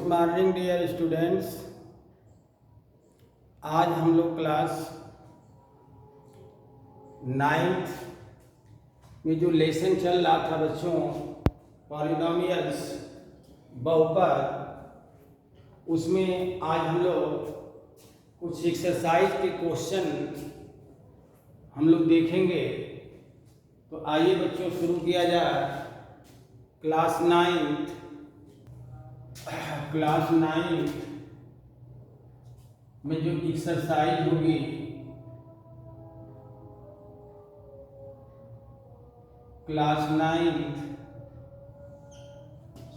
Morning dear students. आज हम लोग क्लास 9th में जो लेसन चल रहा था बच्चों, पॉलिनोमियल्स, बहुपद, उसमें आज हम लोग कुछ एक्सरसाइज के क्वेश्चन हम लोग देखेंगे। तो आइए बच्चों शुरू किया जाए। क्लास 9th में जो एक्सरसाइज होगी क्लास 9th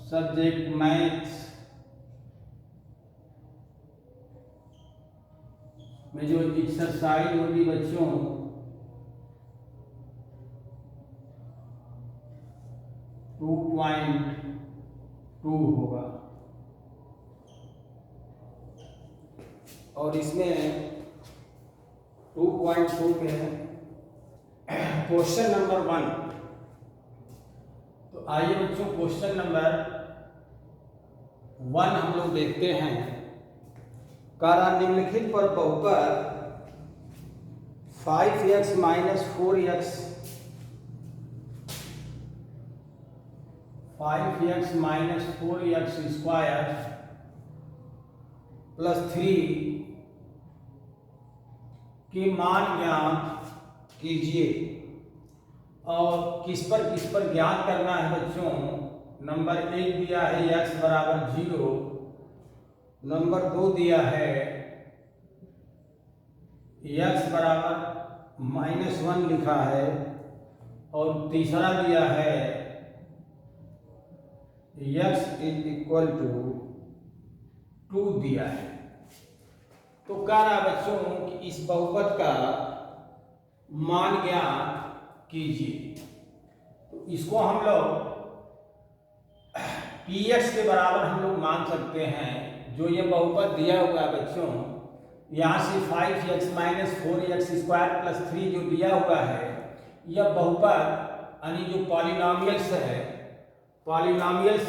सब्जेक्ट मैथ्स में जो एक्सरसाइज होगी बच्चों 2.2 होगा। और इसमें 2.2 में क्वेश्चन नंबर 1। तो आइए बच्चों क्वेश्चन नंबर 1 हम लोग देखते हैं। कारा निम्नलिखित पर बहुपद 5x minus 4x 5x minus 4x square plus 3 के मान ज्ञात कीजिए। और किस पर ज्ञात करना है बच्चों? नंबर 1 दिया है x बराबर 0, नंबर 2 दिया है x बराबर -1 लिखा है, और तीसरा दिया है x इज इक्वल टू 2 दिया है। तो कह रहा बच्चों कि इस बहुपद का मान ज्ञात कीजिए। तो इसको हम लोग px के बराबर हम लोग मान सकते हैं। जो ये बहुपद दिया हुआ है बच्चों, यहाँ से 5x minus 4x square plus 3 जो दिया हुआ है, यह बहुपद यानी जो पॉलिनोमियल्स है, पॉलिनोमियल्स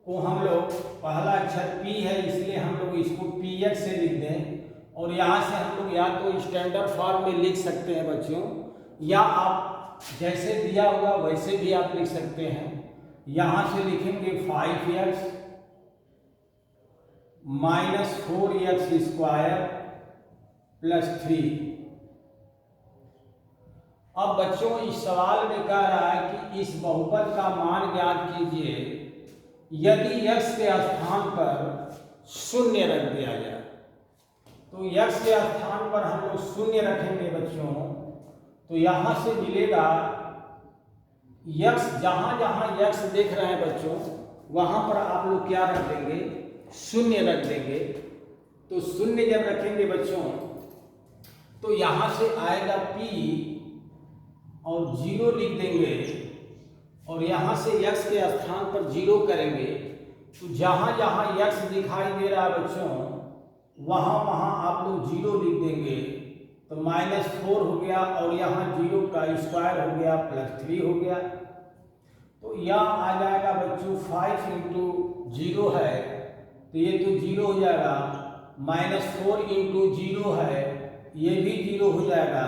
को हम लोग पहला अक्षर p है इसलिए हम लोग इसको px से लिख दें। और यहाँ से हम लोग या तो स्टैंडर्ड फॉर्म में लिख सकते हैं बच्चों, या आप जैसे दिया हुआ वैसे भी आप लिख सकते हैं। यहाँ से लिखेंगे 5x minus 4x square plus 3। अब बच्चों इस सवाल में कह रहा है कि इस बहुपद का मान ज्ञात कीजिए यदि x के स्थान पर शून्य रख दिया जाए। तो x के स्थान पर हम लोग शून्य रखेंगे बच्चों, तो यहां से मिलेगा x, जहां जहां x देख रहे हैं बच्चों वहां पर आप लोग क्या रख देंगे? शून्य रख देंगे। तो शून्य जब रखेंगे बच्चों तो यहां से आएगा p और 0 लिख देंगे, और यहां से x के स्थान पर 0 करेंगे। तो जहां जहां x दिखाई दे रहा है बच्चों वहां वहां आप लोग 0 लिख देंगे। तो -4 हो गया, और यहाँ 0 का स्क्वायर हो गया प्लस 3 हो गया। तो यह आ जाएगा बच्चों 5 इंटू 0 है तो ये तो 0 हो जाएगा, -4 इंटू 0 है ये भी 0 हो जाएगा,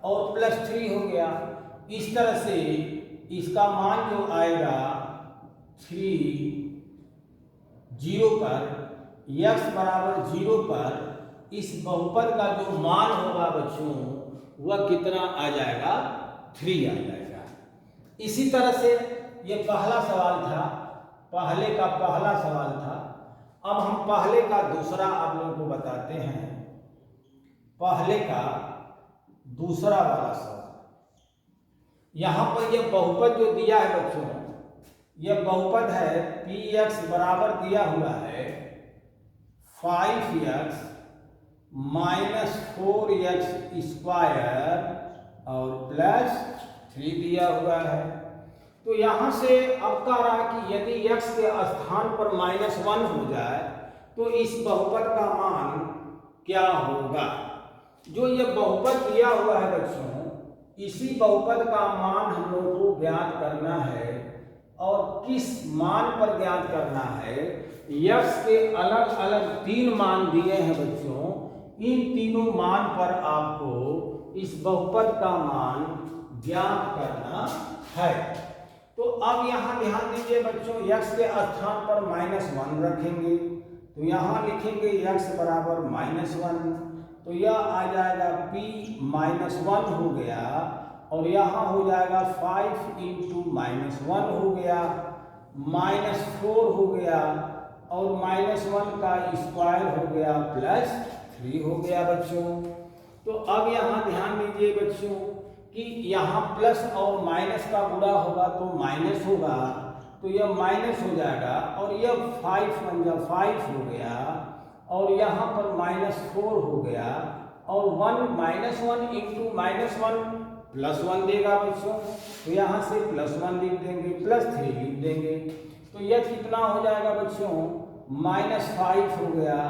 और प्लस 3 हो गया। इस तरह से इसका मान जो आएगा 3 0 पर, x बराबर 0 पर इस बहुपद का जो मान होगा बच्चों वह कितना आ जाएगा? 3 आ जाएगा। इसी तरह से ये पहला सवाल था, पहले का पहला सवाल था। अब हम पहले का दूसरा आप लोगों को बताते हैं। पहले का दूसरा वाला सवाल, यहां पर यह बहुपद जो दिया है बच्चों, यह बहुपद है px बराबर दिया हुआ है 5x माइनस 4x स्क्वायर और प्लस 3 दिया हुआ है। तो यहां से अब कह रहा कि यदि x के स्थान पर -1 हो जाए तो इस बहुपद का मान क्या होगा? जो ये बहुपद दिया हुआ है बच्चों, इसी बहुपद का मान हम लोगों को ज्ञात करना है। और किस मान पर ज्ञात करना है। x के अलग अलग 3 मान दिए हैं बच्चों, इन तीनों मान पर आपको इस बहुपद का मान ज्ञात करना है। तो अब यहाँ ध्यान दीजिए बच्चों, x के स्थान पर -1 रखेंगे तो यहाँ लिखेंगे x बराबर -1, तो यह आ जाएगा p -1 हो गया, और यहाँ हो जाएगा 5 × -1 हो गया, -4 हो गया, और -1 का स्क्वायर हो गया +3 हो गया बच्चों। तो अब यहाँ ध्यान दीजिए बच्चों कि यहाँ प्लस और माइनस का गुणा होगा तो माइनस होगा, तो यह माइनस हो जाएगा, और यह 5 × 5 हो गया, और यहाँ पर -4 हो गया, और 1 × -1 +1 देगा बच्चों, तो यहाँ से +1 लिख देंगे, +3 लिख देंगे, तो यह कितना हो जाएगा बच्चों, -5 हो गया,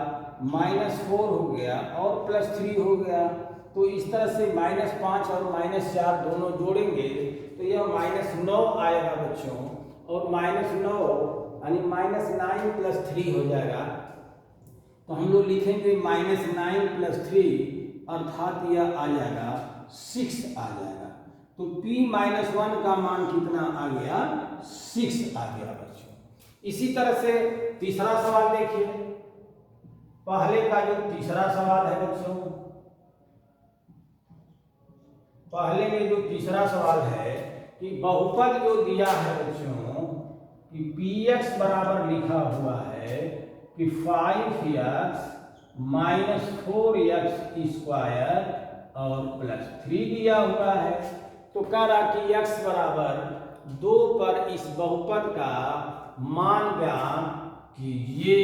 -4 हो गया, और +3 हो गया। तो इस तरह से -5 और -4 दोनों जोड़ेंगे तो यह -9 आएगा बच्चों, और -9 यानी -9 + 3 हो जाएगा। तो हम लोग लिखेंगे -9 + 3, अर्थात यह आ जाएगा 6 आ जाएगा। तो p-1 का मान कितना आ गया, 6 आ गया बच्चों। इसी तरह से तीसरा सवाल देखिए, पहले का जो तीसरा सवाल है बच्चों, पहले में जो तीसरा सवाल है कि बहुपद जो दिया है बच्चों कि px बराबर लिखा हुआ है कि 5x - 4x² और +3 दिया हुआ है। तो कह रहा कि x बराबर 2 पर इस बहुपद का मान ज्ञात कीजिए।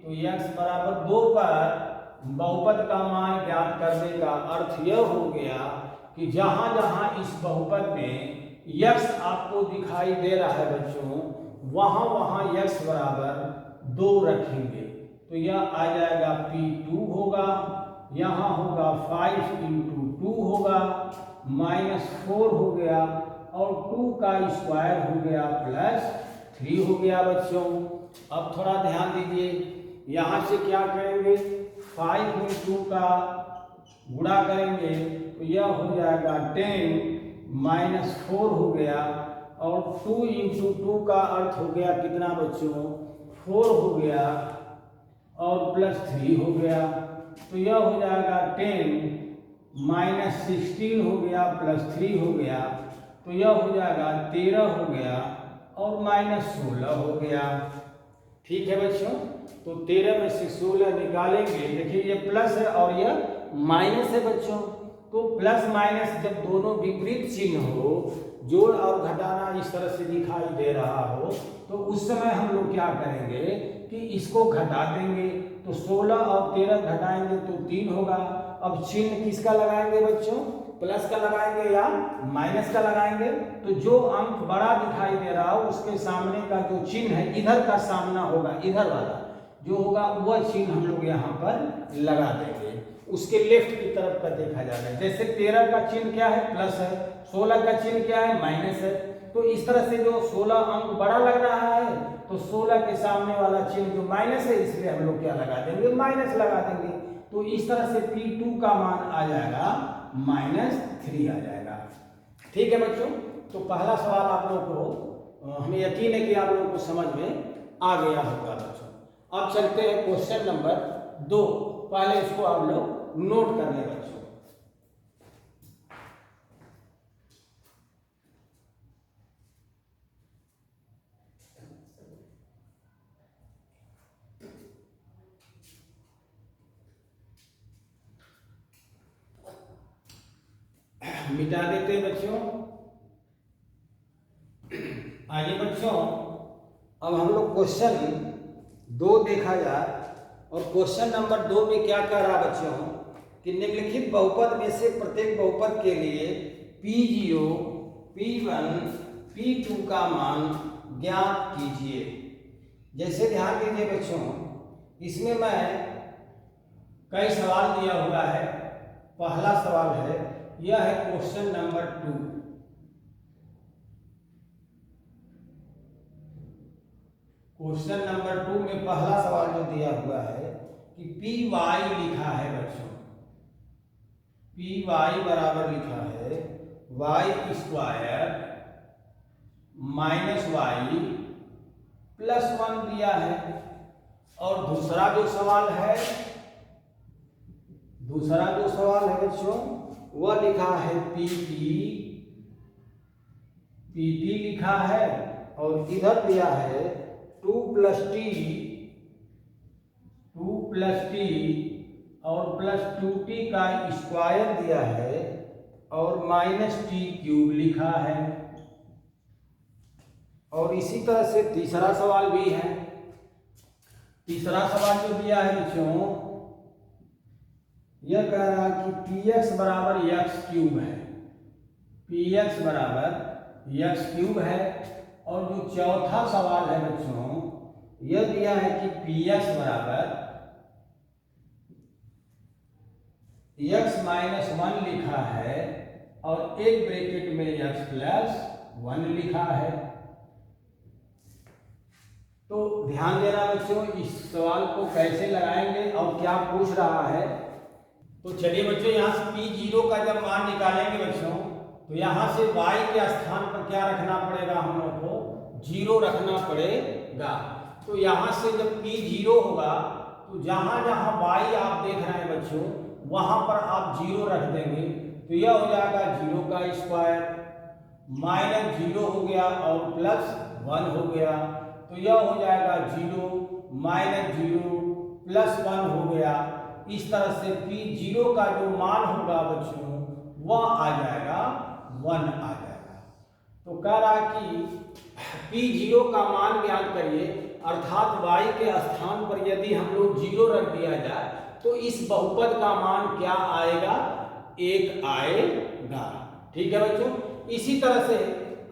तो x बराबर 2 पर बहुपद का मान ज्ञात करने का अर्थ यह हो गया कि जहां जहां इस बहुपद में x आपको दिखाई दे रहा है बच्चों, वहां वहां x बराबर 2 रखेंगे, तो यह आ जाएगा p2 होगा, यहाँ होगा 5 × 2 होगा, -4 हो गया, और 2 का स्क्वायर हो गया +3 हो गया बच्चों। अब थोड़ा ध्यान दीजिए, यहाँ से क्या करेंगे, 5 × 2 का गुणा करेंगे तो यह हो जाएगा 10 - 4 हो गया, और 2 × 2 का अर्थ हो गया कितना बच्चों, 4 हो गया, और +3 हो गया, तो यह हो जाएगा 10 - 16 हो गया, +3 हो गया, तो यह हो जाएगा 13 हो गया, और -16 हो गया। ठीक है बच्चों, तो 13 में से 16 निकालेंगे, देखिए ये प्लस है और यह माइनस है बच्चों। तो प्लस माइनस जब दोनों विपरीत चिन्ह हो, जोड़ और घटाना इस तरह से दिखाई दे रहा हो, तो उस समय हम लोग क्या करेंगे कि इसको घटा देंगे। तो 16 और 13 घटाएंगे तो 3 होगा। अब चिन्ह किसका लगाएंगे बच्चों, प्लस का लगाएंगे या माइनस का लगाएंगे। तो जो अंक बड़ा दिखाई दे रहा हो उसके सामने का जो चिन्ह है इधर का सामना होगा, इधर वाला जो होगा वह चिन्ह हम लोग यहाँ पर लगा देंगे, उसके लेफ्ट की तरफ का देखा जा रहा है। जैसे 13 का चिन्ह क्या है, प्लस है, 16 का चिन्ह क्या है, माइनस है। तो इस तरह से जो 16 अंक बड़ा लग रहा है तो 16 के सामने वाला चिन्ह जो माइनस है, इसलिए हम लोग क्या लगा देंगे, माइनस लगा देंगे। तो इस तरह से P2 का मान आ जाएगा -3 आ जाएगा। ठीक है बच्चों, तो पहला सवाल आप लोग को हमें यकीन है कि आप लोगों को समझ में आ गया होगा बच्चों। अब चलते हैं क्वेश्चन नंबर 2। पहले इसको आप लोग नोट कर लें बच्चों। मिटा देते हैं बच्चों। आइए बच्चों, अब हम लोग क्वेश्चन 2 देखा जाए। और क्वेश्चन नंबर 2 में क्या कह रहा बच्चों कि निम्नलिखित बहुपद में से प्रत्येक बहुपद के लिए P0, P1, P2 का मान ज्ञात कीजिए। जैसे ध्यान दीजिए बच्चों, इसमें मैं कई सवाल दिया हुआ है। पहला सवाल है, यह है क्वेश्चन नंबर 2। क्वेश्चन नंबर 2 में पहला सवाल जो दिया हुआ है कि पी वाई लिखा है बच्चों, पी वाई बराबर लिखा है y square minus y plus 1 दिया है। और दूसरा जो सवाल है बच्चों वह लिखा है पीटी लिखा है और इधर दिया है 2 प्लस टी और प्लस 2t का स्क्वायर दिया है और माइनस टी क्यूब लिखा है। और इसी तरह से तीसरा सवाल भी है। तीसरा सवाल जो दिया है बच्चों यह कह रहा है कि px बराबर एक्स क्यूब है, px बराबर एक्स क्यूब है। और जो चौथा सवाल है बच्चों यह दिया है कि px बराबर x माइनस 1 लिखा है और एक ब्रैकेट में x प्लस 1 लिखा है। तो ध्यान देना बच्चों, इस सवाल को कैसे लगाएंगे और क्या पूछ रहा है। तो चलिए बच्चों, यहाँ से P0 का जब मान निकालेंगे बच्चों तो यहाँ से y के स्थान पर क्या रखना पड़ेगा, हम लोग को 0 रखना पड़ेगा। तो यहाँ से जब P0 होगा तो जहाँ जहाँ y आप देख रहे हैं बच्चों वहाँ पर आप 0 रख देंगे। तो यह हो जाएगा 0 का स्क्वायर माइनस 0 हो गया और प्लस 1 हो गया। तो यह हो जाएगा 0 माइनस 0 प्लस 1 हो गया। इस तरह से P0 का जो मान होगा बच्चों वह आ जाएगा 1 आ जाएगा। तो कह रहा है कि P0 का मान ज्ञात करिए, अर्थात y के स्थान पर यदि हम लोग 0 रख दिया जाए तो इस बहुपद का मान क्या आएगा, 1 आएगा। ठीक है बच्चों। इसी तरह से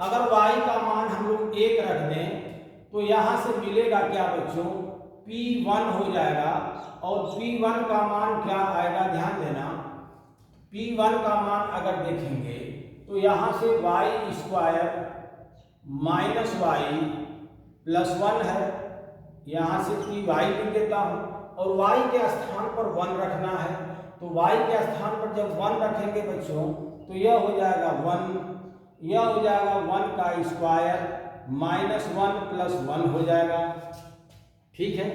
अगर y का मान हम लोग 1 रख दें तो यहाँ से मिलेगा क्या बच्चों, P1 हो जाएगा। और P1 का मान क्या आएगा, ध्यान देना, P1 का मान अगर देखेंगे तो यहाँ से y square minus y plus 1 है। यहाँ से Py लिख देता हूँ और y के स्थान पर 1 रखना है। तो y के स्थान पर जब 1 रखेंगे बच्चों तो यह हो जाएगा 1, यह हो जाएगा 1 का स्क्वायर माइनस 1 प्लस 1 हो जाएगा। ठीक है।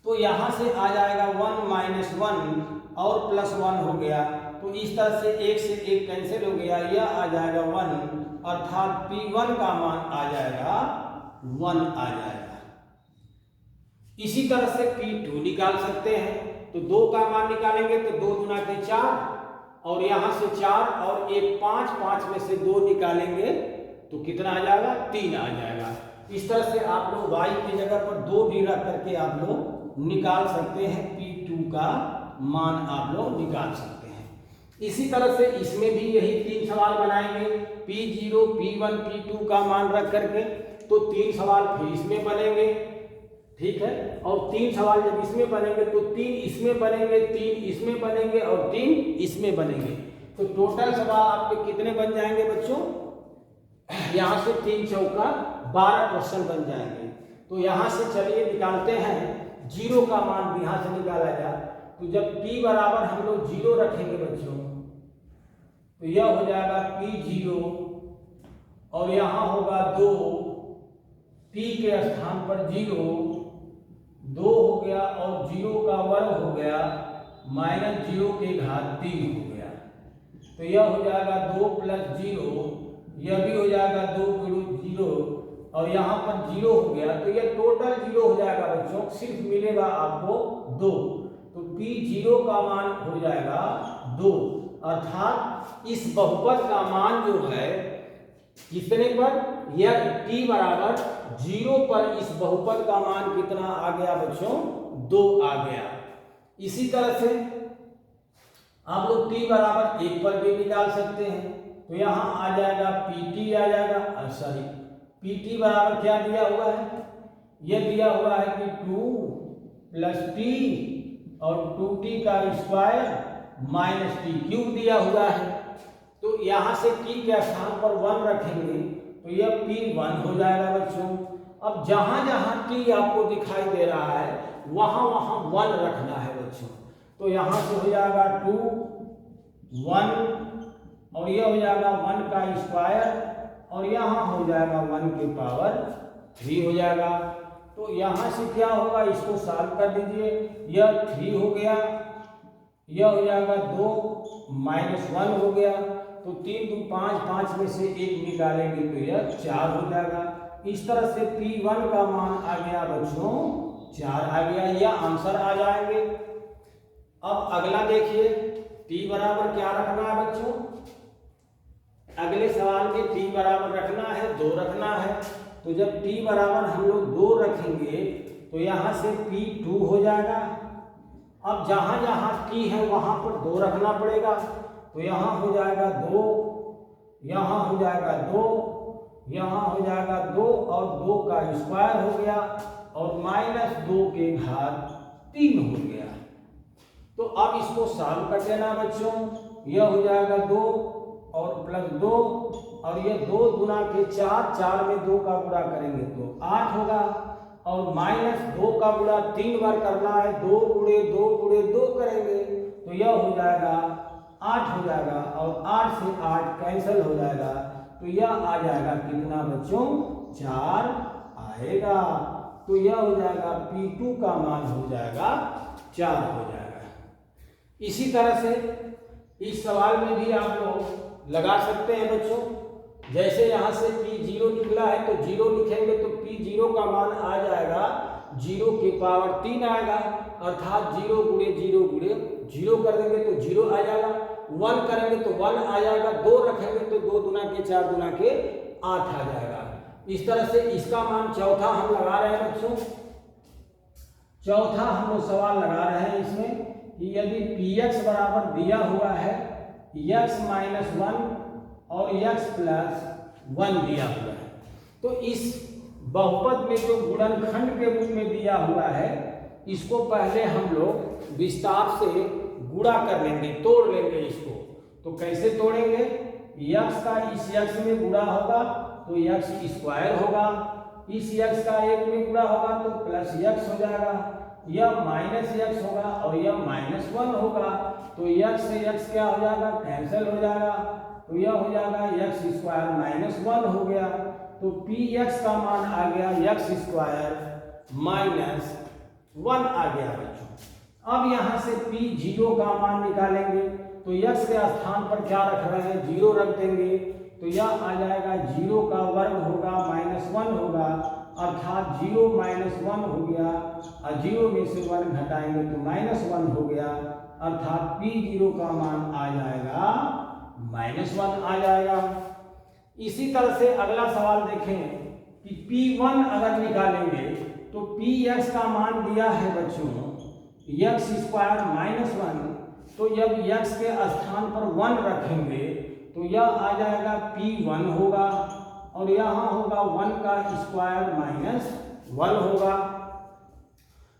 तो यहाँ से आ जाएगा 1 माइनस 1 और प्लस 1 हो गया। तो इस तरह से 1 से 1 कैंसिल हो गया, यह आ जाएगा 1, अर्थात P1 का मान आ जाएगा 1 आ जाएगा। इसी तरह से P2 निकाल सकते हैं। तो 2 का मान निकालेंगे तो 2 गुना के 4 और यहाँ से 4 और 1 5, 5 में से 2 निकालेंगे तो कितना आ जाएगा, 3 आ जाएगा। इस तरह से आप लोग y की जगह पर 2 भी रख करके आप लोग निकाल सकते हैं, P2 का मान आप लोग निकाल सकते हैं। इसी तरह से इसमें भी यही 3 सवाल बनाएंगे, P0 P1 P2 का मान रख करके। तो 3 सवाल फिर इसमें बनेंगे। ठीक है। और 3 सवाल जब इसमें बनेंगे तो 3 इसमें बनेंगे, 3 इसमें बनेंगे और 3 इसमें बनेंगे। तो टोटल सवाल आपके कितने बन जाएंगे बच्चों, यहाँ से 3 चौका 12 क्वेश्चन बन जाएंगे। तो यहाँ से चलिए निकालते हैं, 0 का मान भी यहाँ से निकाला जाए। तो जब P बराबर हम लोग 0 रखेंगे बच्चों तो यह हो जाएगा P0 और यहाँ होगा 2, P के स्थान पर 0, 2 हो गया और 0 का वर्ग हो गया माइनस 0 के घात 3 हो गया। तो यह हो जाएगा 2 प्लस 0, यह भी हो जाएगा 2 गुणु 0 और यहाँ पर 0 हो गया। तो यह टोटल 0 हो जाएगा बच्चों, सिर्फ मिलेगा आपको 2। तो P0 का मान हो जाएगा 2, अर्थात इस बहुपद का मान जो है कितने पर, यह t बराबर 0 पर इस बहुपद का मान कितना आ गया बच्चों, 2 आ गया। इसी तरह से आप लोग t बराबर 1 पर भी निकाल सकते हैं। तो यहाँ आ जाएगा pt आ जाएगा, सॉरी pt बराबर क्या दिया हुआ है, यह दिया हुआ है कि 2 प्लस t और 2t का स्क्वायर माइनस t क्यूब दिया हुआ है। तो यहाँ से t के स्थान पर 1 रखेंगे तो यह P1 हो जाएगा बच्चों, अब जहां जहां टी आपको दिखाई दे रहा है वहां वहां 1 रखना है बच्चों। तो यहां से हो जाएगा 2 1 और यह हो जाएगा 1 का स्क्वायर और यहाँ हो जाएगा 1 की पावर 3 हो जाएगा। तो यहाँ से क्या होगा, इसको सॉल्व कर दीजिए। यह 3 हो गया, यह हो जाएगा 2 -1 हो गया। तो 3 2 5, 5 में से 1 निकालेंगे तो यह 4 हो जाएगा। इस तरह से P1 का मान आ गया बच्चों 4 आ गया, यह आंसर आ जाएंगे। अब अगला देखिए, T बराबर क्या रखना है बच्चों, अगले सवाल में T बराबर रखना है 2 रखना है। तो जब T बराबर हम लोग 2 रखेंगे तो यहाँ से P2 हो जाएगा। अब जहाँ जहाँ T है वहाँ पर 2 रखना पड़ेगा। तो यहाँ हो जाएगा 2, यहाँ हो जाएगा 2, यहाँ हो जाएगा 2 और 2 का स्क्वायर हो गया और -2 के घात 3 हो गया। तो अब इसको सॉल्व कर देना बच्चों। यह हो जाएगा 2 और +2 और ये 2 गुना के 4, 4 में 2 का गुणा करेंगे तो 8 होगा और -2 का गुणा 3 बार करना है, 2 गुणे 2 गुणे 2 करेंगे तो यह हो जाएगा 8 हो जाएगा और 8 से 8 कैंसिल हो जाएगा। तो यह आ जाएगा कितना बच्चों, 4 आएगा। तो यह हो जाएगा P2 का मान हो जाएगा 4 हो जाएगा। इसी तरह से इस सवाल में भी आप लोग लगा सकते हैं बच्चों। जैसे यहाँ से P0 निकला है तो 0 लिखेंगे तो P0 का मान आ जाएगा 0 की पावर 3 आएगा, अर्थात 0 गुणे 0 गुणे 0 कर देंगे तो 0 आ जाएगा। 1 करेंगे तो 1 आ जाएगा, 2 रखेंगे तो 2 गुना के 4 गुना के 8 आ जाएगा। इस तरह से इसका मान चौथा हम लगा रहे हैं बच्चों। चौथा हम लोग सवाल लगा रहे हैं इसमें कि यदि Px बराबर दिया हुआ है x - 1 और x + 1 दिया हुआ है, तो इस बहुपद में जो गुणनखंड के रूप में दिया हुआ है इसको पहले हम लोग विस्तार से गुणा कर लेंगे, तोड़ लेंगे इसको। तो कैसे तोड़ेंगे, x का इस x में गुणा होगा तो x² होगा, इस x का 1 में गुणा होगा तो +x हो जाएगा, यह -x होगा और यह -1 होगा। तो x से x क्या हो जाएगा, कैंसिल हो जाएगा। तो यह हो जाएगा x² -1 हो गया। तो Px का मान आ गया x² -1 आ गया बच्चों। अब यहाँ से P0 का मान निकालेंगे तो x के स्थान पर क्या रख रहे हैं, 0 रख देंगे तो यह आ जाएगा 0 का वर्ग होगा -1 होगा, अर्थात 0 -1 हो गया और 0 में से 1 घटाएंगे तो -1 हो गया, अर्थात P0 का मान आ जाएगा -1 आ जाएगा। इसी तरह से अगला सवाल देखें कि P1 अगर निकालेंगे तो Px का मान दिया है बच्चों x² -1, तो जब x के स्थान पर 1 रखेंगे तो यह आ जाएगा P1 होगा और यहाँ होगा 1 का स्क्वायर -1 होगा।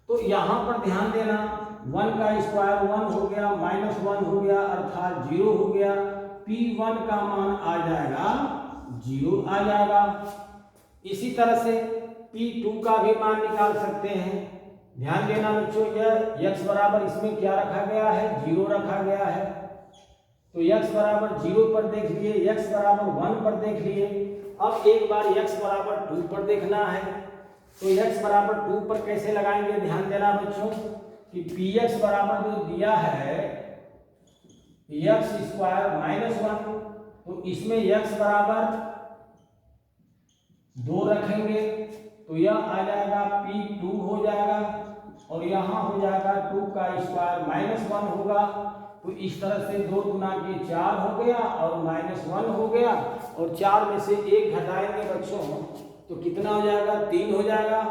तो यहाँ पर ध्यान देना, 1 का स्क्वायर 1 हो गया, -1 हो गया, अर्थात 0 हो गया। P1 का मान आ जाएगा 0 आ जाएगा। इसी तरह से P2 का भी मान निकाल सकते हैं। ध्यान देना बच्चों, यह x बराबर इसमें क्या रखा गया है, 0 रखा गया है। तो x बराबर 0 पर देख लिए, x बराबर 1 पर देख लिए। अब एक बार x बराबर 2 पर देखना है तो x बराबर 2 पर कैसे लगाएंगे, ध्यान देना बच्चों कि Px बराबर जो दिया है x² -1, तो इसमें x बराबर 2 रखेंगे तो यह आ जाएगा P2 हो जाएगा और यहाँ हो जाएगा 2 का स्क्वायर -1 होगा। तो इस तरह से 2 गुना के 4 हो गया और -1 हो गया और 4 में से 1 घटाएंगे बच्चों तो कितना हो जाएगा, 3 हो जाएगा।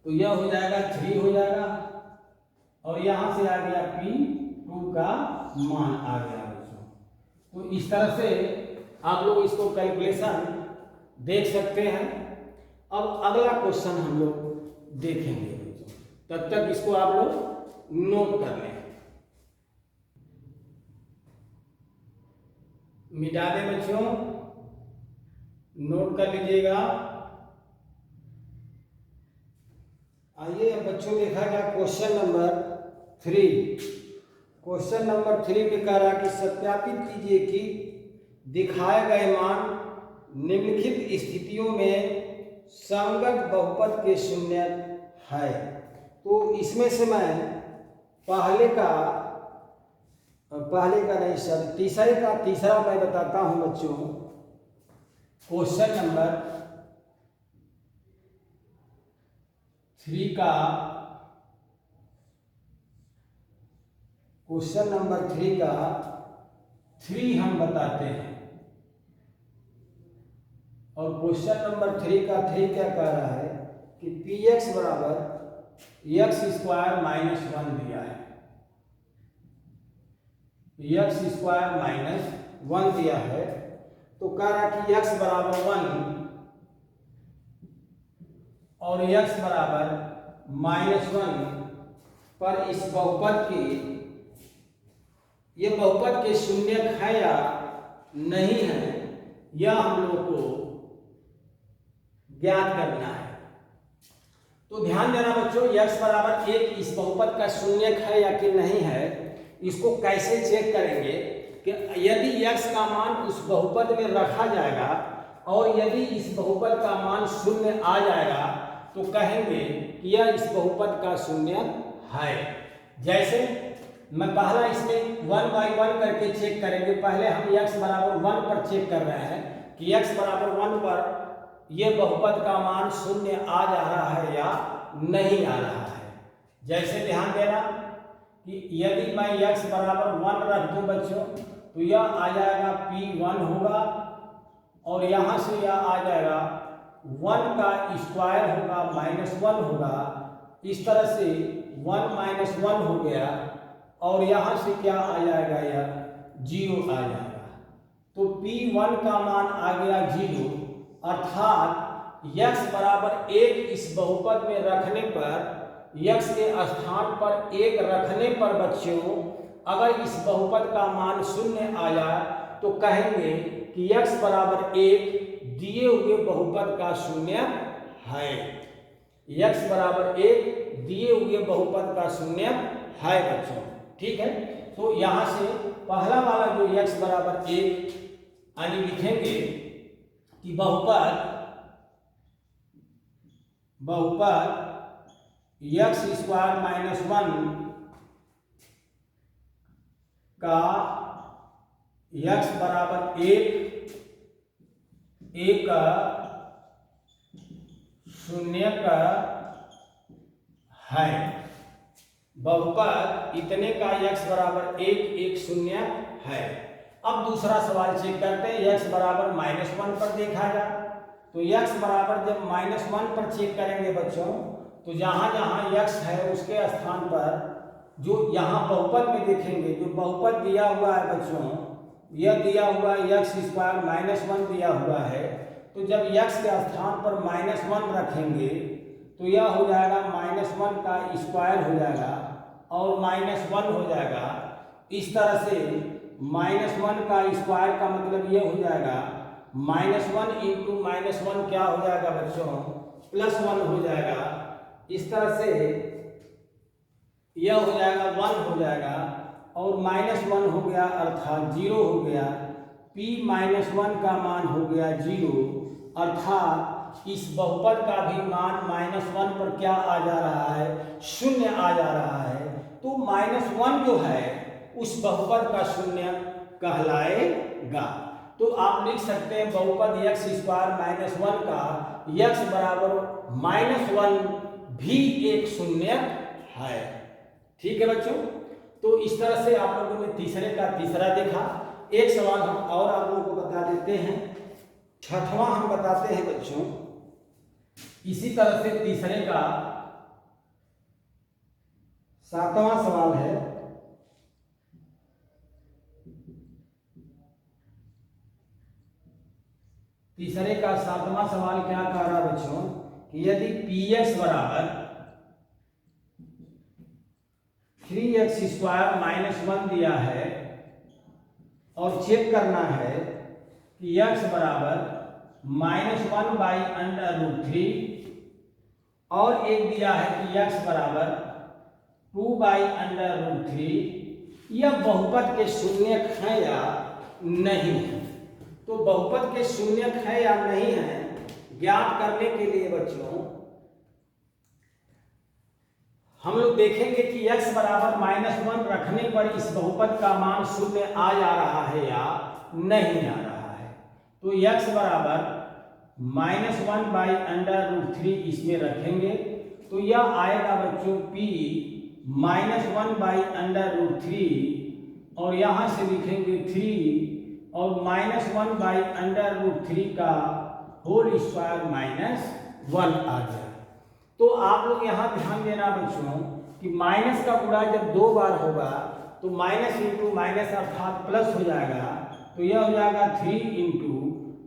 तो यह हो जाएगा 3 हो जाएगा और यहाँ से आ गया P2 का मान आ गया बच्चों। तो इस तरह से आप लोग इसको कैलकुलेशन देख सकते हैं। अब अगला क्वेश्चन हम लोग देखेंगे बच्चों, तब तक इसको आप लोग नोट कर लें। मिटा दें बच्चों, नोट कर लीजिएगा। आइए अब बच्चों देखा गया क्वेश्चन नंबर 3। क्वेश्चन नंबर 3 में कह रहा है कि सत्यापित कीजिए कि दिखाए गए मान निम्नलिखित स्थितियों में संगत बहुपद के शून्य है। तो इसमें से मैं पहले का नहीं सर तीसरा मैं बताता हूं बच्चों। क्वेश्चन नंबर 3 का हम बताते हैं। और क्वेश्चन नंबर 3 का 3 क्या कह रहा है कि पी एक्स बराबर एक्स स्क्वायर माइनस 1 दिया है। एक्स स्क्वायर माइनस 1 दिया है। तो कह रहा है कि एक्स बराबर 1 और एक्स बराबर -1 पर इस बहुपद की ये बहुपद के शून्य है या नहीं है, यह हम लोग को ज्ञात करना है। तो ध्यान देना बच्चों, x बराबर 1 इस बहुपद का शून्य है या कि नहीं है, इसको कैसे चेक करेंगे कि यदि x का मान उस बहुपद में रखा जाएगा और यदि इस बहुपद का मान शून्य आ जाएगा तो कहेंगे कि यह इस बहुपद का शून्य है। जैसे मैं पहला इसमें 1 by 1 करके चेक करेंगे। पहले हम x बराबर 1 पर चेक कर रहे हैं कि x बराबर 1 पर यह बहुपद का मान शून्य आ जा रहा है या नहीं आ रहा है। जैसे ध्यान देना कि यदि मैं x बराबर 1 रख दूं बच्चों तो यह आ जाएगा p1 होगा और यहाँ से यह आ जाएगा 1 का स्क्वायर होगा -1 होगा। इस तरह से 1 - 1 हो गया और यहाँ से क्या आ जाएगा, यह 0 आ जाएगा। तो P1 का मान आ गया 0, अर्थात x बराबर 1 इस बहुपद में रखने पर, x के स्थान पर 1 रखने पर बच्चों अगर इस बहुपद का मान शून्य आया तो कहेंगे कि x बराबर 1 दिए हुए बहुपद का शून्य है। x बराबर 1 दिए हुए बहुपद का शून्य है बच्चों, ठीक है। तो यहां से पहला वाला जो x बराबर 1 यानी लिखेंगे कि बहुपद x स्क्वायर -1 का x बराबर 1 शून्य का है। बहुपद इतने का x बराबर 1 शून्य है। अब दूसरा सवाल चेक करते हैं। x बराबर -1 पर देखा जा तो x बराबर जब -1 पर चेक करेंगे बच्चों तो जहां जहां x है उसके स्थान पर जो यहाँ बहुपद में देखेंगे, जो बहुपद दिया हुआ है बच्चों, यह दिया हुआ है x स्क्वायर -1 दिया हुआ है। तो जब x के स्थान पर -1 रखेंगे तो यह हो जाएगा -1 का स्क्वायर हो जाएगा और -1 हो जाएगा। इस तरह से -1 का स्क्वायर का मतलब ये हो जाएगा -1 इंटू -1 क्या हो जाएगा बच्चों, +1 हो जाएगा। इस तरह से यह हो जाएगा 1 हो जाएगा और -1 हो गया अर्थात 0 हो गया। p-1 का मान हो गया 0, अर्थात इस बहुपद का भी मान -1 पर क्या आ जा रहा है, शून्य आ जा रहा है। तो -1 जो है उस बहुपद का शून्य कहलाएगा। तो आप लिख सकते हैं बहुपद x स्क्वायर -1 का x बराबर -1 भी एक शून्य है, ठीक है बच्चों। तो इस तरह से आप लोगों ने तीसरे का तीसरा देखा। एक सवाल हम और आप लोगों को बता देते हैं, छठवां हम बताते हैं बच्चों। इसी तरह से तीसरे का सातवां सवाल है। तीसरे का सातवां सवाल क्या कह रहा है बच्चों कि यदि px बराबर 3x स्क्वायर -1 दिया है और चेक करना है कि x बराबर -1/√3 और एक दिया है कि x बराबर 2/√3। यह बहुपद के शून्यक है या नहीं है। तो बहुपद के शून्यक है या नहीं है ज्ञात करने के लिए बच्चों हम लोग देखेंगे कि x बराबर -1 रखने पर इस बहुपद का मान शून्य आ जा रहा है या नहीं आ रहा है। तो x बराबर -1/√3 इसमें रखेंगे तो यह आएगा बच्चों p -1/√3 और यहाँ से लिखेंगे 3 और -1/√3 का होल स्क्वायर -1 आ गया। तो आप लोग यहाँ ध्यान देना बच्चों कि माइनस का गुणा जब 2 बार होगा तो माइनस इंटू माइनस अर्थात प्लस हो जाएगा। तो यह हो जाएगा 3 इंटू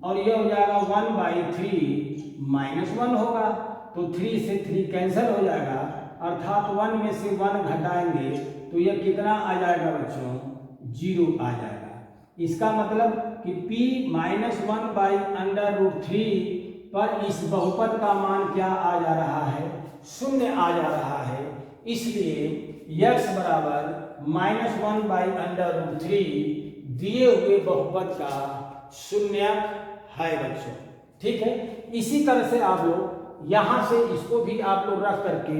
और यह हो जाएगा 1/3 -1 होगा। तो 3 से 3 कैंसिल हो जाएगा अर्थात 1 में से 1 घटाएंगे तो यह कितना आ जाएगा बच्चों 0 आ जाएगा। इसका मतलब कि p -1/√3 पर इस बहुपद का मान क्या आ जा रहा है शून्य आ जा रहा है। इसलिए x बराबर -1/√3 दिए हुए बहुपद का शून्य है बच्चों। ठीक है, इसी तरह से आप लोग यहां से इसको भी आप लोग रख करके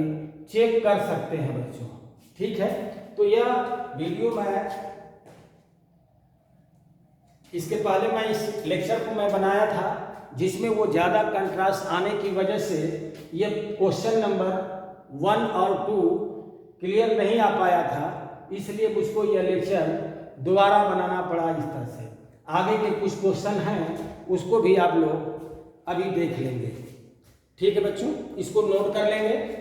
चेक कर सकते हैं बच्चों। ठीक है, तो यह वीडियो में इसके पहले मैं इस लेक्चर को मैं बनाया था जिसमें वो ज़्यादा कंट्रास्ट आने की वजह से ये क्वेश्चन नंबर 1 और 2 क्लियर नहीं आ पाया था, इसलिए मुझको यह लेक्चर दोबारा बनाना पड़ा इस तरह से। आगे के कुछ क्वेश्चन हैं उसको भी आप लोग अभी देख लेंगे। ठीक है बच्चों, इसको नोट कर लेंगे।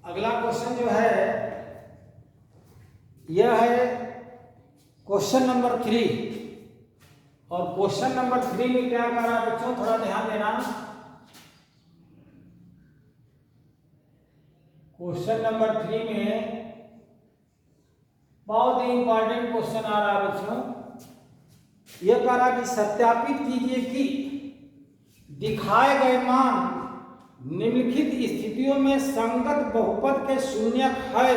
अगला क्वेश्चन जो है यह है क्वेश्चन नंबर 3 और क्वेश्चन नंबर 3 में क्या कर रहा है बच्चों थोड़ा ध्यान देना। क्वेश्चन नंबर 3 में बहुत ही इंपॉर्टेंट क्वेश्चन आ रहा है बच्चों। यह कह रहा कि सत्यापित कीजिए कि दिखाए गए मान निम्नलिखित स्थितियों में संगत बहुपद के शून्यक है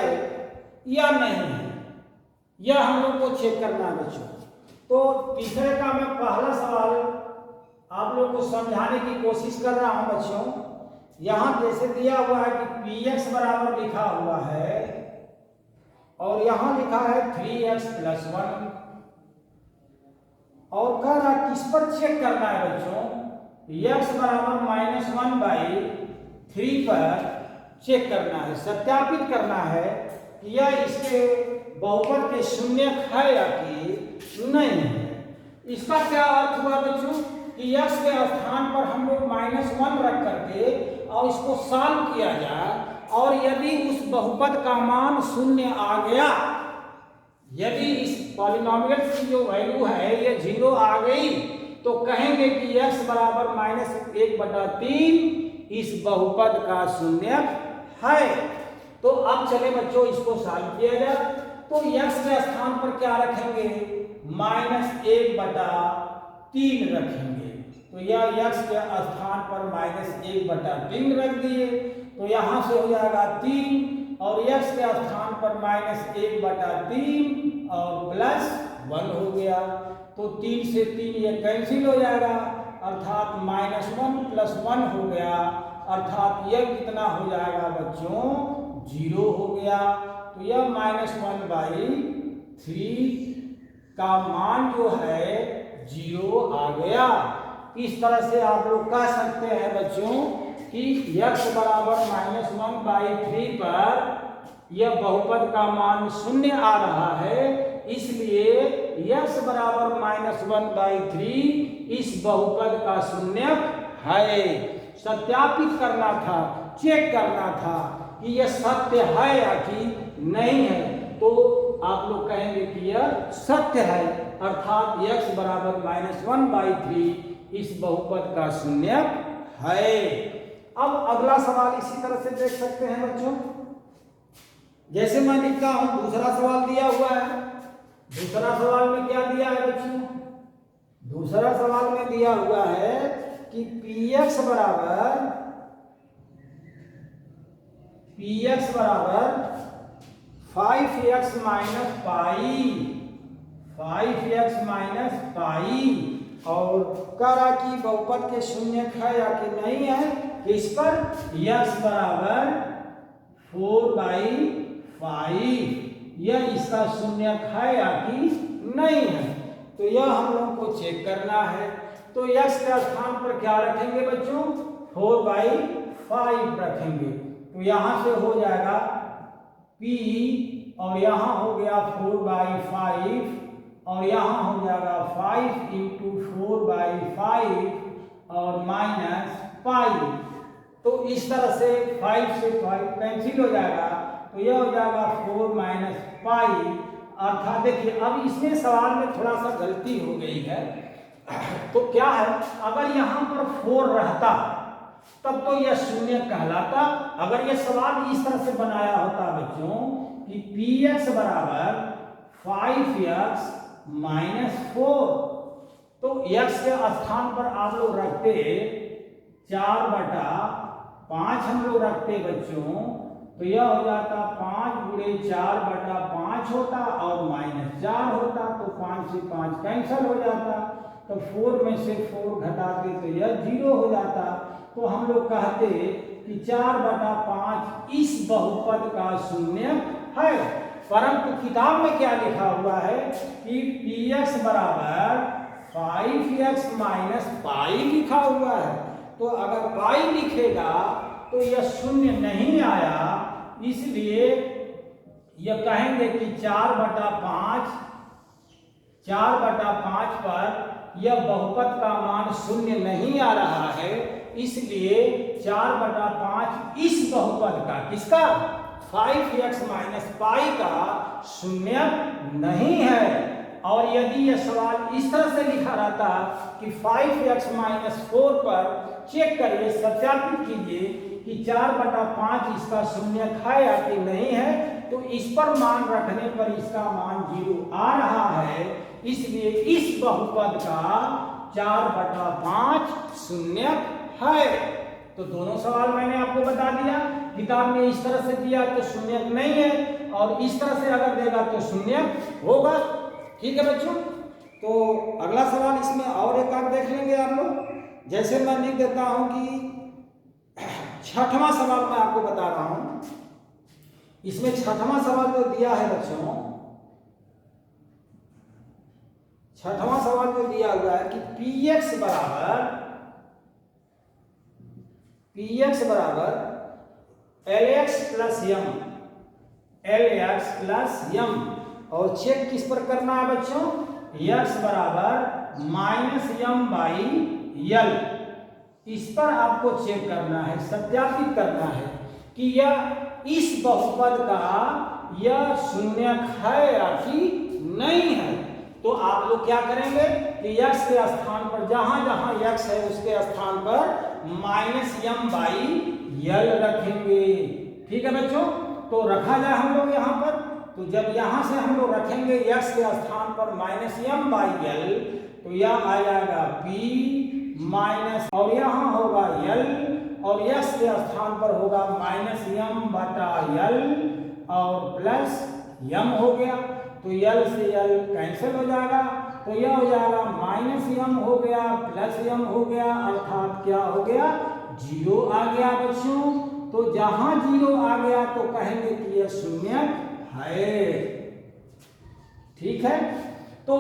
या नहीं है, यह हम लोग को चेक करना है बच्चों। तो तीसरे का मैं पहला सवाल आप लोग को समझाने की कोशिश कर रहा हूं बच्चों। यहां जैसे दिया हुआ है कि px बराबर लिखा हुआ है और यहां लिखा है 3x + 1 और कह रहा किस पर चेक करना है बच्चों x बराबर -1/3 पर चेक करना है, सत्यापित करना है कि यह इसके बहुपद के शून्यक है या कि नहीं है। इसका क्या अर्थ हुआ बच्चों कि x के स्थान पर हम लोग -1 रख करके और इसको सॉल्व किया जाए और यदि उस बहुपद का मान शून्य आ गया, यदि इस पॉलिनोमियल की जो वैल्यू है ये 0 आ गई तो कहेंगे कि x बराबर -1/3 इस बहुपद का शून्यक है। तो अब चले बच्चों इसको सॉल्व किया जाए। तो x के स्थान पर क्या रखेंगे -1/3 रखेंगे। तो यह x के स्थान पर -1/3 रख दिए तो यहां से हो जाएगा 3 और x के स्थान पर -1/3 और +1 हो गया। तो 3 से 3 ये कैंसिल हो जाएगा अर्थात -1 + 1 हो गया अर्थात यह कितना हो जाएगा बच्चों 0 हो गया। तो यह -1/3 का मान जो है 0 आ गया। इस तरह से आप लोग कह सकते हैं बच्चों कि x बराबर -1/3 पर यह बहुपद का मान शून्य आ रहा है, इसलिए x बराबर -1/3 इस बहुपद का शून्यक है। सत्यापित करना था, चेक करना था कि यह सत्य है या कि नहीं है, तो आप लोग कहेंगे कि यह सत्य है अर्थात x बराबर -1/3 इस बहुपद का शून्यक है। अब अगला सवाल इसी तरह से देख सकते हैं बच्चों। जैसे मैं लिखता हूं दूसरा सवाल दिया हुआ है दूसरा सवाल में क्या दिया है बच्चों? दूसरा सवाल में दिया हुआ है कि px बराबर 5x minus pi, 5x minus pi, और कह रहा कि बहुपद के शून्य है या कि नहीं है। इस पर x बराबर 4/5, यह इसका शून्य है या कि नहीं है। तो यह हम लोगों को चेक करना है। तो x के स्थान पर क्या रखेंगे बच्चों? 4/5 रखेंगे। तो यहां से हो जाएगा p, और यहां हो गया 4/5, और यहां हो जाएगा 5 × 4/5 और माइनस पाई। तो इस तरह से 5 से 5 कैंसिल हो जाएगा, तो यह हो जाएगा 4 माइनस पाई। अर्थात देखिए अब इसमें सवाल में थोड़ा सा गलती हो गई है। तो क्या है, अगर यहाँ पर 4 रहता तब तो यह शून्य कहलाता। अगर यह सवाल इस तरह से बनाया होता बच्चों कि px बराबर 5x माइनस 4, तो x के स्थान पर आप लोग रखते 4/5 हम लोग रखते बच्चों, तो यह हो जाता 5 × 4/5 होता और माइनस 4 होता। तो 5 से 5 कैंसिल हो जाता, तो 4 में से 4 घटाते तो यह 0 हो जाता। तो हम लोग कहते कि 4/5 इस बहुपद का शून्य है। परंतु किताब में क्या लिखा हुआ है कि px बराबर 5x माइनस पाई लिखा हुआ है। तो अगर पाई लिखेगा तो यह शून्य नहीं आया, इसलिए यह कहेंगे कि 4/5 पर यह बहुपद का मान शून्य नहीं आ रहा है, इसलिए 4/5 इस बहुपद का, किसका? 5x माइनस पाई का शून्य नहीं है। और यदि यह सवाल इस तरह से लिखा रहता कि 5x माइनस 4 पर चेक करिए, सत्यापित कीजिए कि 4/5 इसका शून्य है या कि नहीं है, तो इस पर मान रखने पर इसका मान 0 आ रहा है, इसलिए इस बहुपद का 4/5 शून्य है। तो दोनों सवाल मैंने आपको बता दिया। किताब में इस तरह से दिया तो शून्य नहीं है, और इस तरह से अगर देगा तो शून्य होगा। ठीक है बच्चों, तो अगला सवाल इसमें और एक आध देख लेंगे आप लोग। जैसे मैं लिख देता हूं कि 6वां सवाल मैं आपको बता रहा हूं। इसमें 6वां सवाल जो दिया है बच्चों, 6वां सवाल जो दिया हुआ है कि px बराबर lx प्लस m, और चेक किस पर करना है बच्चों? x बराबर -m/l, इस पर आपको चेक करना है, सत्यापित करना है कि यह इस बहुपद का यह शून्य है या कि नहीं है। तो आप लोग क्या करेंगे कि x के स्थान पर जहां जहां x है उसके स्थान पर -m/l रखेंगे। ठीक है बच्चों, तो रखा जाए हम लोग यहाँ पर। तो जब यहाँ से हम लोग रखेंगे x के स्थान पर -m/l, तो यह आ जाएगा p माइनस, और यहाँ होगा l, और x के स्थान पर होगा -m/l और प्लस m हो गया। तो l से l कैंसिल हो जाएगा, तो यह हो जाएगा -m हो गया प्लस m हो गया, अर्थात क्या हो गया? 0 आ गया बच्चों। तो जहां 0 आ गया तो कहेंगे कि यह शून्य है। ठीक है, तो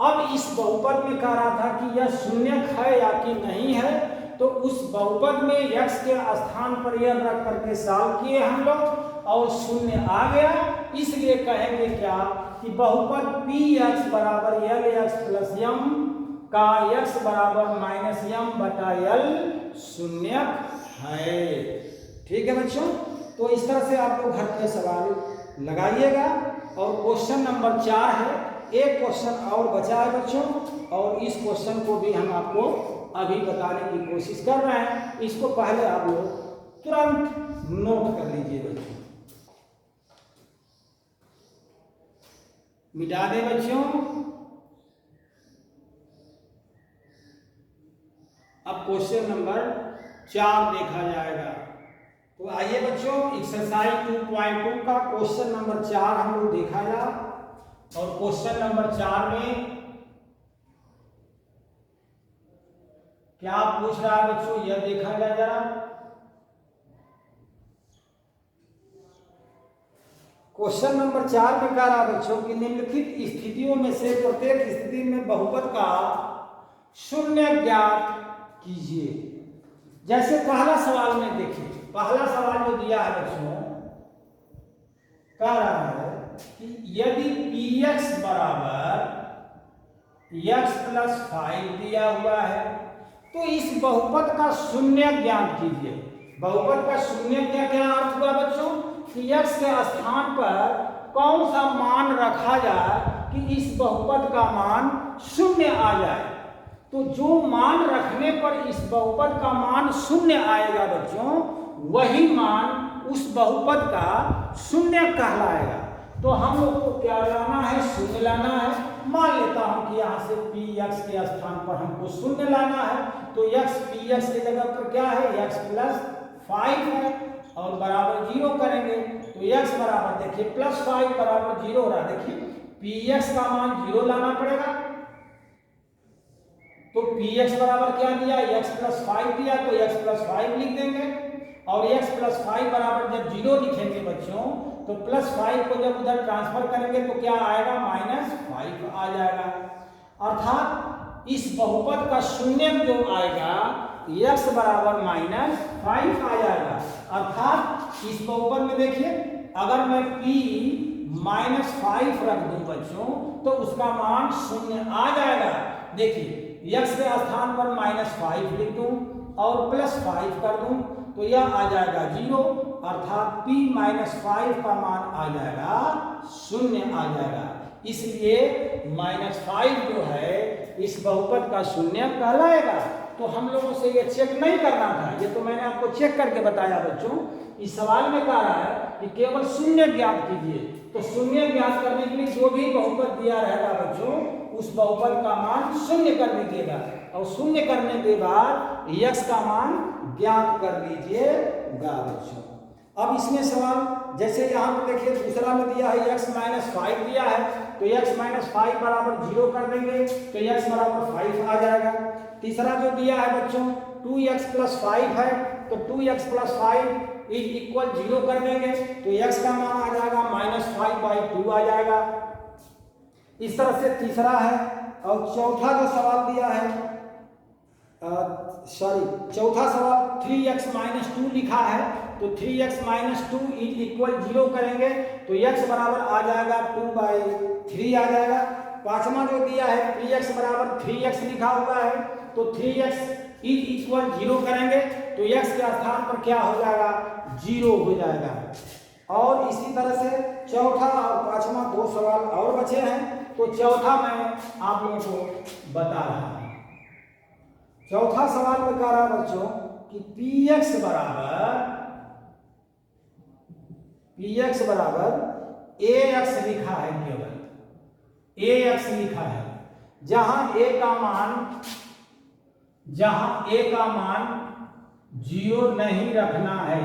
अब इस बहुपद में कह रहा था कि यह शून्य है या कि नहीं है, तो उस बहुपद में x के स्थान पर यह रख करके सॉल्व किए हम लोग, और शून्य आ गया, इसलिए कहेंगे क्या कि बहुपद px बराबर lx प्लस m का x बराबर -m/l शून्य है। ठीक है बच्चों, तो इस तरह से आप लोग घर के सवाल लगाइएगा। और क्वेश्चन नंबर 4 है, एक क्वेश्चन और बचा है बच्चों, और इस क्वेश्चन को भी हम आपको अभी बताने की कोशिश कर रहे हैं। इसको पहले आप लोग तुरंत नोट कर लीजिए बच्चों। मिटा दे बच्चों। अब क्वेश्चन नंबर 4 देखा जाएगा। तो आइए बच्चों, एक्सरसाइज 2.2 का क्वेश्चन नंबर 4 हम लोग देखा जा। और क्वेश्चन नंबर 4 में क्या पूछ रहा है बच्चों, यह देखा जाए जरा। क्वेश्चन नंबर 4 में कह रहा है बच्चों कि निम्नलिखित स्थितियों में से प्रत्येक स्थिति में बहुपद का शून्य ज्ञात कीजिए। जैसे पहला सवाल में देखिए, पहला सवाल जो दिया है बच्चों, कह रहा है कि यदि px बराबर x प्लस 5 दिया हुआ है तो इस बहुपद का शून्य ज्ञात कीजिए। बहुपद का शून्य क्या अर्थ हुआ बच्चों कि x के स्थान पर कौन सा मान रखा जाए कि इस बहुपद का मान शून्य आ जाए। तो जो मान रखने पर इस बहुपद का मान शून्य आएगा बच्चों, वही मान उस बहुपद का शून्य कहलाएगा। तो हम लोग को क्या लाना है, शून्य लाना है। मान लेता हूं कि यहाँ से px के स्थान पर हमको शून्य लाना है, तो x px की जगह पर क्या है, x प्लस 5 है और बराबर 0 करेंगे। तो x बराबर देखिए प्लस 5 बराबर 0 हो रहा है। देखिए px का मान 0 लाना पड़ेगा। तो px बराबर क्या दिया, x प्लस 5 दिया, तो x प्लस 5 लिख देंगे। और x प्लस 5 बराबर जब 0 लिखेंगे बच्चों, तो प्लस 5 को जब उधर ट्रांसफर करेंगे तो क्या आएगा, -5 आ जाएगा। अर्थात इस बहुपद का शून्य जो आएगा x बराबर -5 आ जाएगा। अर्थात इस बहुपद में देखिए, अगर मैं p -5 रख दूं बच्चों तो उसका मान शून्य आ जाएगा। देखिए x के स्थान पर -5 लिख दूं और +5 कर दूं तो यह आ जाएगा 0। अर्थात p -5 का मान आ जाएगा, शून्य आ जाएगा। इसलिए -5 जो है इस बहुपद का शून्य कहलाएगा। तो हम लोगों से ये चेक नहीं करना था, ये तो मैंने आपको चेक करके बताया बच्चों। इस सवाल में कह रहा है कि केवल शून्य ज्ञात कीजिए। तो शून्य ज्ञात करने के लिए जो भी बहुपद दिया रहेगा बच्चों, उस बहुपद का मान शून्य कर दीजिएगा और शून्य करने के बाद x का मान ज्ञात कर लीजिएगा बच्चों। अब इसमें सवाल जैसे यहाँ पर देखिए, दूसरा में दिया है x -5 दिया है, तो x -5 बराबर 0 कर देंगे तो x बराबर 5 आ जाएगा। तीसरा जो दिया है बच्चों 2x + 5 है, तो 2x + 5 = 0 कर देंगे तो x का मान आ जाएगा -5/2 आ जाएगा। इस तरह से तीसरा है। और चौथा जो सवाल दिया है, चौथा सवाल 3x - 2 लिखा है, तो 3x - 2 = 0 करेंगे तो x बराबर आ जाएगा 2/3 आ जाएगा। पांचवा जो दिया है 3x बराबर 3x लिखा हुआ है, तो 3x = 0 करेंगे तो x के स्थान पर क्या हो जाएगा, 0 हो जाएगा। और इसी तरह से चौथा और पांचवा दो सवाल और बचे हैं, तो चौथा मैं आप लोगों को बता रहा हूं। चौथा सवाल में कह रहा है बच्चों कि px बराबर ax लिखा है, केवल ax लिखा है। जहां a का मान 0 नहीं रखना है,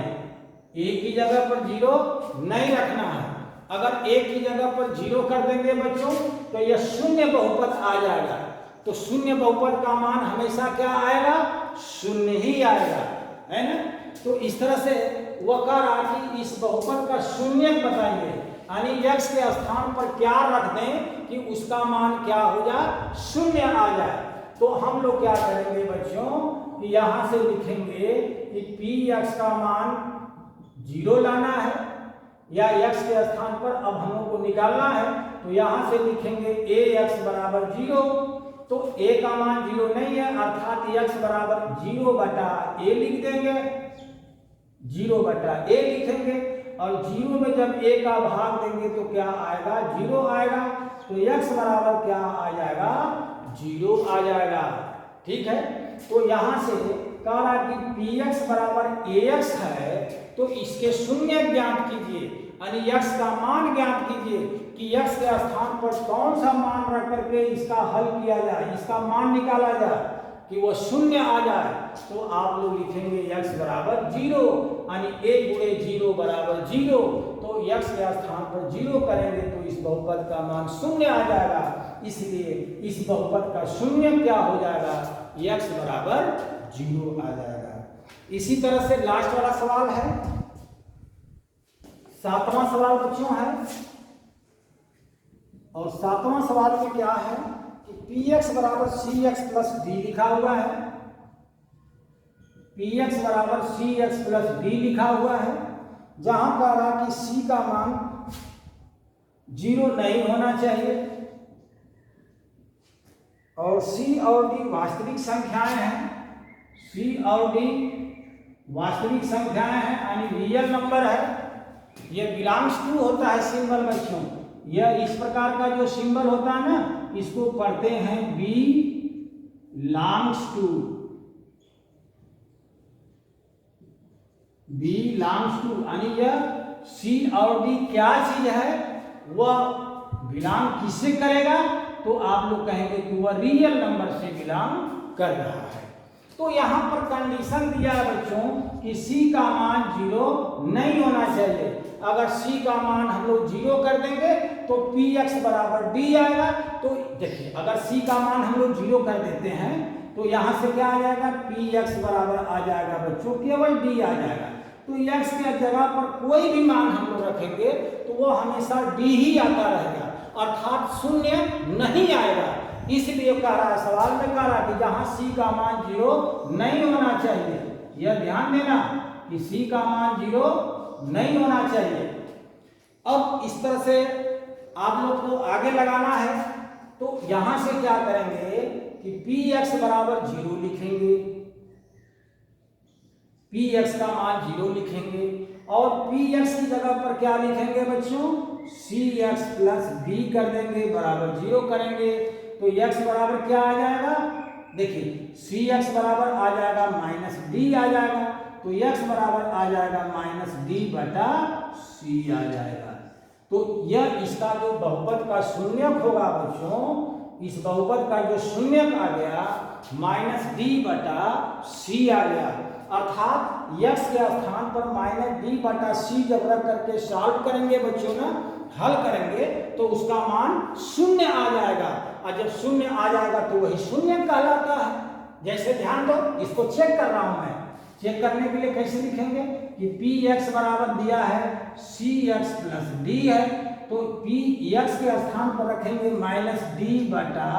a की जगह पर 0 नहीं रखना है। अगर a की जगह पर 0 कर देंगे बच्चों तो यह शून्य बहुपद आ जाएगा। तो शून्य बहुपद का मान हमेशा क्या आएगा, शून्य ही आएगा, है ना। तो इस तरह से वह कह रहा कि इस बहुपद का शून्य बताइए, यानी x के स्थान पर क्या रख दें कि उसका मान क्या हो जाए, शून्य आ जाए। तो हम लोग क्या करेंगे बच्चों कि यहां से लिखेंगे कि px का मान 0 लाना है, या x के स्थान पर अब हम लोग को निकालना है, तो यहां से लिखेंगे ax बराबर 0। तो a का मान 0 नहीं है, अर्थात x बराबर 0/a लिख देंगे, 0/a लिखेंगे। और 0 में जब a का भाग देंगे तो क्या आएगा, 0 आएगा। तो x बराबर क्या आ जाएगा, 0 आ जाएगा। ठीक है। तो यहां से कह रहा कि px बराबर ax है, तो इसके शून्य ज्ञात कीजिए। यानी x का मान ज्ञात कीजिए कि x के स्थान पर कौन सा मान रख करके इसका हल किया जाए, इसका मान निकाला जाए कि वो शून्य आ जाए। तो आप लोग लिखेंगे x बराबर 0, यानी 1 गुणे 0 बराबर 0। तो x के स्थान पर 0 करेंगे तो इस बहुपद का मान शून्य आ जाएगा, इसलिए इस बहुपद का शून्य क्या हो जाएगा, x बराबर 0 आ जाएगा। इसी तरह से लास्ट वाला सवाल है, 7वां सवाल बच्चों है, और 7वां सवाल में क्या है कि px बराबर cx प्लस d लिखा हुआ है, px बराबर cx प्लस d लिखा हुआ है, जहां कह रहा कि c का मान 0 नहीं होना चाहिए और c और d वास्तविक संख्याएं हैं, c और d वास्तविक संख्याएं हैं यानी रियल नंबर है। यह बिलोंग्स टू होता है सिंबल बच्चों, यह इस प्रकार का जो सिंबल होता है ना, इसको पढ़ते हैं बिलोंग्स टू, बिलोंग्स टू यानी यह सी और डी क्या चीज है, वह बिलोंग किससे करेगा, तो आप लोग कहेंगे कि वह रियल नंबर से बिलोंग कर रहा है। तो यहां पर कंडीशन दिया है बच्चों कि c का मान 0 नहीं होना चाहिए। अगर c का मान हम लोग 0 कर देंगे तो px बराबर d आएगा। तो देखिए अगर c का मान हम लोग 0 कर देते हैं तो यहां से क्या आ जाएगा, px बराबर आ जाएगा बच्चों केवल d आ जाएगा। तो x के जगह पर कोई भी मान हम लोग रखेंगे तो वो हमेशा d ही आता रहेगा, अर्थात शून्य नहीं आएगा। इसलिए कह रहा है सवाल में कह रहा है कि जहां c का मान 0 नहीं होना चाहिए, यह ध्यान देना कि c का मान 0 नहीं होना चाहिए। अब इस तरह से आप लोग को आगे लगाना है, तो यहां से क्या करेंगे कि px बराबर 0 लिखेंगे, px का मान 0 लिखेंगे और px की जगह पर क्या लिखेंगे बच्चों, cx प्लस d कर देंगे बराबर 0 करेंगे। तो x बराबर क्या आ जाएगा, देखिए cx बराबर आ जाएगा माइनस d आ जाएगा, तो x बराबर आ जाएगा माइनस d बटा c आ जाएगा। तो यह इसका जो बहुपद का शून्यक होगा बच्चों, इस बहुपद का जो शून्यक आ गया माइनस d बटा c आ गया, अर्थात x के स्थान पर माइनस d बटा c जब रख करके सॉल्व करेंगे बच्चों ना, हल करेंगे तो उसका मान शून्य आ जाएगा, और जब शून्य आ जाएगा तो वही शून्य कहलाता है। जैसे ध्यान दो, इसको चेक कर रहा हूं मैं, चेक करने के लिए कैसे लिखेंगे कि px बराबर दिया है cx प्लस d है, तो px के स्थान पर रखेंगे माइनस d बटा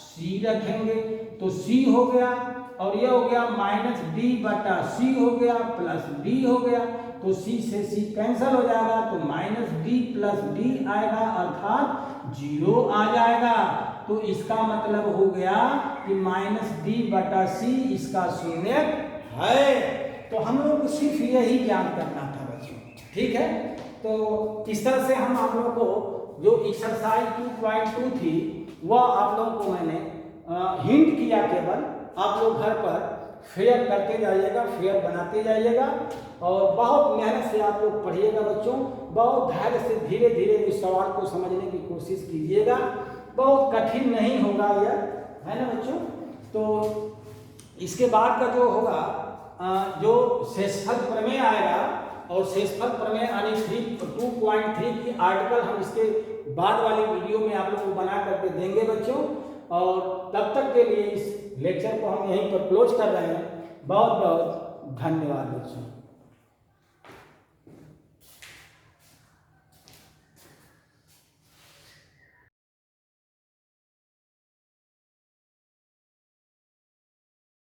c रखेंगे, तो c हो गया और यह हो गया माइनस d बटा c हो गया प्लस d हो गया, तो c से c कैंसिल हो जाएगा, तो माइनस d प्लस d आएगा अर्थात 0 आ जाएगा। तो इसका मतलब हो गया कि माइनस d बटा c इसका शून्यक है। तो हम लोग को सिर्फ यही ज्ञान करना था बच्चों, ठीक है। तो इस तरह से हम आप लोगों को जो एक्सरसाइज 2.2 थी वह आप लोगों को मैंने हिंट किया, केवल आप लोग घर पर फेयर करते जाइएगा, फेयर बनाते जाइएगा और बहुत मेहनत से आप लोग पढ़िएगा बच्चों, बहुत धैर्य से धीरे धीरे इस सवाल को समझने की कोशिश कीजिएगा, बहुत कठिन नहीं होगा यह, है ना बच्चों। तो इसके बाद का जो होगा जो शेषफल प्रमेय आएगा, और शेषफल प्रमेय यानी 2.3 की आर्टिकल हम इसके बाद वाली वीडियो में आप लोग को बना करके देंगे बच्चों। और तब तक के लिए इस लेक्चर को हम यहीं पर क्लोज कर रहे हैं। बहुत बहुत धन्यवाद बच्चों।